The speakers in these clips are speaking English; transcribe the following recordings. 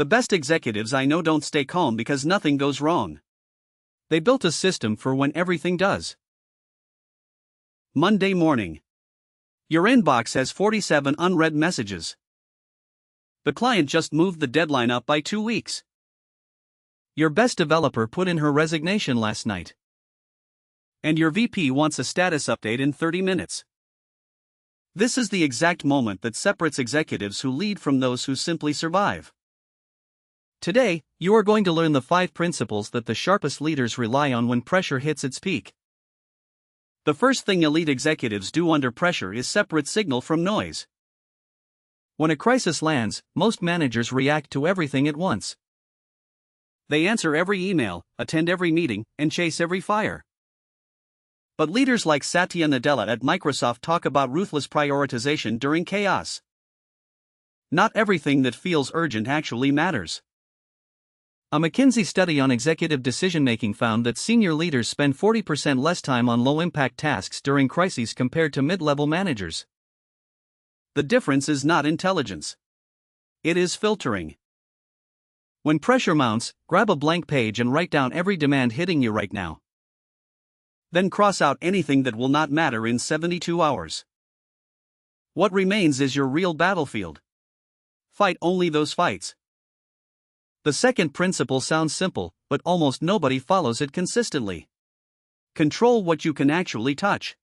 The best executives I know don't stay calm because nothing goes wrong. They built a system for when everything does. Monday morning. Your inbox has 47 unread messages. The client just moved the deadline up by 2 weeks. Your best developer put in her resignation last night. And your VP wants a status update in 30 minutes. This is the exact moment that separates executives who lead from those who simply survive. Today, you are going to learn the 5 principles that the sharpest leaders rely on when pressure hits its peak. The first thing elite executives do under pressure is separate signal from noise. When a crisis lands, most managers react to everything at once. They answer every email, attend every meeting, and chase every fire. But leaders like Satya Nadella at Microsoft talk about ruthless prioritization during chaos. Not everything that feels urgent actually matters. A McKinsey study on executive decision-making found that senior leaders spend 40% less time on low-impact tasks during crises compared to mid-level managers. The difference is not intelligence. It is filtering. When pressure mounts, grab a blank page and write down every demand hitting you right now. Then cross out anything that will not matter in 72 hours. What remains is your real battlefield. Fight only those fights. The second principle sounds simple, but almost nobody follows it consistently. Control what you can actually touch.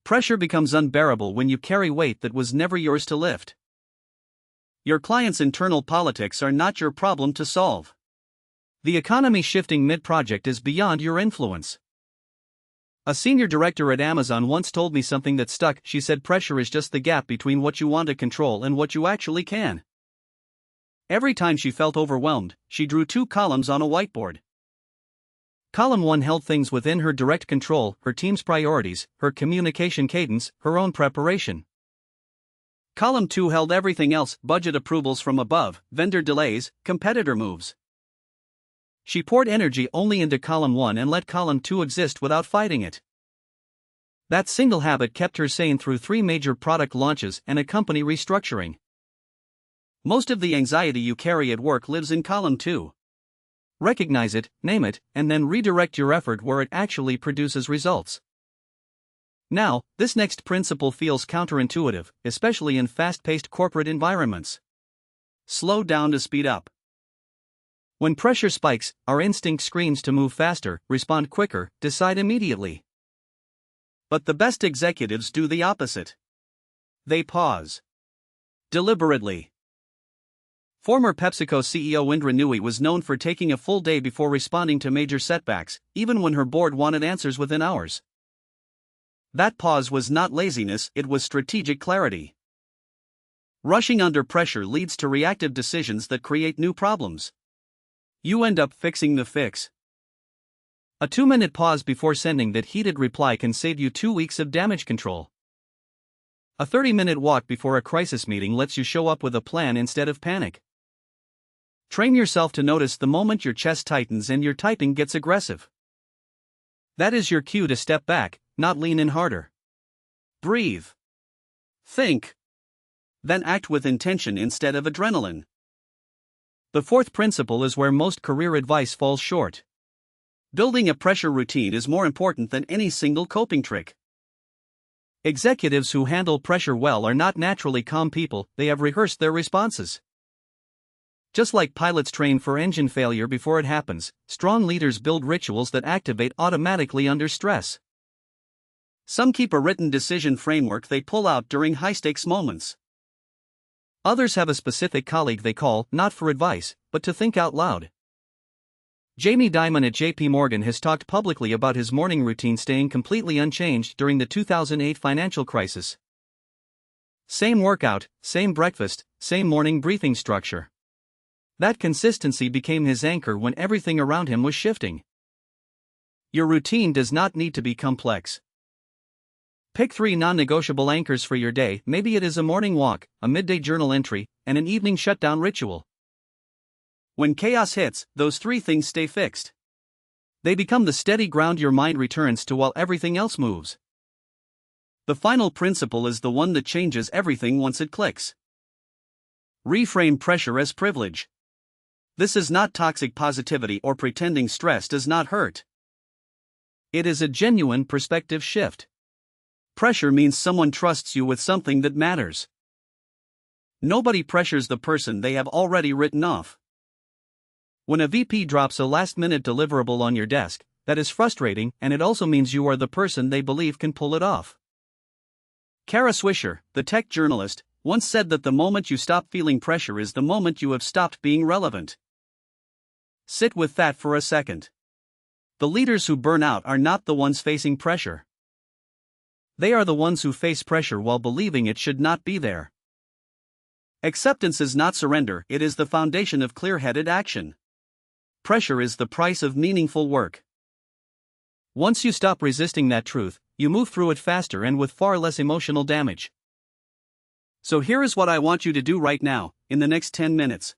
Pressure becomes unbearable when you carry weight that was never yours to lift. Your client's internal politics are not your problem to solve. The economy shifting mid-project is beyond your influence. A senior director at Amazon once told me something that stuck. She said pressure is just the gap between what you want to control and what you actually can. Every time she felt overwhelmed, she drew 2 columns on a whiteboard. Column 1 held things within her direct control, her team's priorities, her communication cadence, her own preparation. Column 2 held everything else, budget approvals from above, vendor delays, competitor moves. She poured energy only into column 1 and let column 2 exist without fighting it. That single habit kept her sane through 3 major product launches and a company restructuring. Most of the anxiety you carry at work lives in column 2. Recognize it, name it, and then redirect your effort where it actually produces results. Now, this next principle feels counterintuitive, especially in fast-paced corporate environments. Slow down to speed up. When pressure spikes, our instinct screams to move faster, respond quicker, decide immediately. But the best executives do the opposite. They pause. Deliberately. Former PepsiCo CEO Indra Nooyi was known for taking a full day before responding to major setbacks, even when her board wanted answers within hours. That pause was not laziness, it was strategic clarity. Rushing under pressure leads to reactive decisions that create new problems. You end up fixing the fix. A 2-minute pause before sending that heated reply can save you 2 weeks of damage control. A 30-minute walk before a crisis meeting lets you show up with a plan instead of panic. Train yourself to notice the moment your chest tightens and your typing gets aggressive. That is your cue to step back, not lean in harder. Breathe. Think. Then act with intention instead of adrenaline. The fourth principle is where most career advice falls short. Building a pressure routine is more important than any single coping trick. Executives who handle pressure well are not naturally calm people, they have rehearsed their responses. Just like pilots train for engine failure before it happens, strong leaders build rituals that activate automatically under stress. Some keep a written decision framework they pull out during high-stakes moments. Others have a specific colleague they call, not for advice, but to think out loud. Jamie Dimon at JP Morgan has talked publicly about his morning routine staying completely unchanged during the 2008 financial crisis. Same workout, same breakfast, same morning briefing structure. That consistency became his anchor when everything around him was shifting. Your routine does not need to be complex. Pick 3 non-negotiable anchors for your day. Maybe it is a morning walk, a midday journal entry, and an evening shutdown ritual. When chaos hits, those 3 things stay fixed. They become the steady ground your mind returns to while everything else moves. The final principle is the one that changes everything once it clicks. Reframe pressure as privilege. This is not toxic positivity or pretending stress does not hurt. It is a genuine perspective shift. Pressure means someone trusts you with something that matters. Nobody pressures the person they have already written off. When a VP drops a last-minute deliverable on your desk, that is frustrating, and it also means you are the person they believe can pull it off. Kara Swisher, the tech journalist, once said that the moment you stop feeling pressure is the moment you have stopped being relevant. Sit with that for a second. The leaders who burn out are not the ones facing pressure. They are the ones who face pressure while believing it should not be there. Acceptance is not surrender, it is the foundation of clear-headed action. Pressure is the price of meaningful work. Once you stop resisting that truth, you move through it faster and with far less emotional damage. So here is what I want you to do right now, in the next 10 minutes.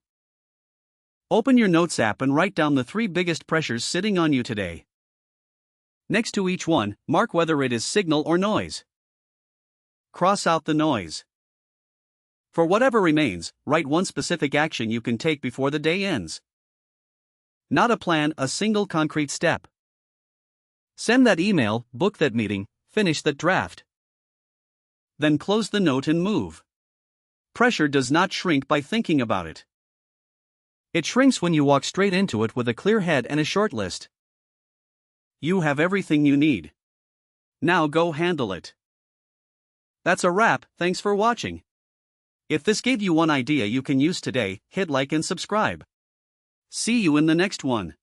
Open your Notes app and write down the 3 biggest pressures sitting on you today. Next to each one, mark whether it is signal or noise. Cross out the noise. For whatever remains, write one specific action you can take before the day ends. Not a plan, a single concrete step. Send that email, book that meeting, finish that draft. Then close the note and move. Pressure does not shrink by thinking about it. It shrinks when you walk straight into it with a clear head and a short list. You have everything you need. Now go handle it. That's a wrap, thanks for watching. If this gave you one idea you can use today, hit like and subscribe. See you in the next one.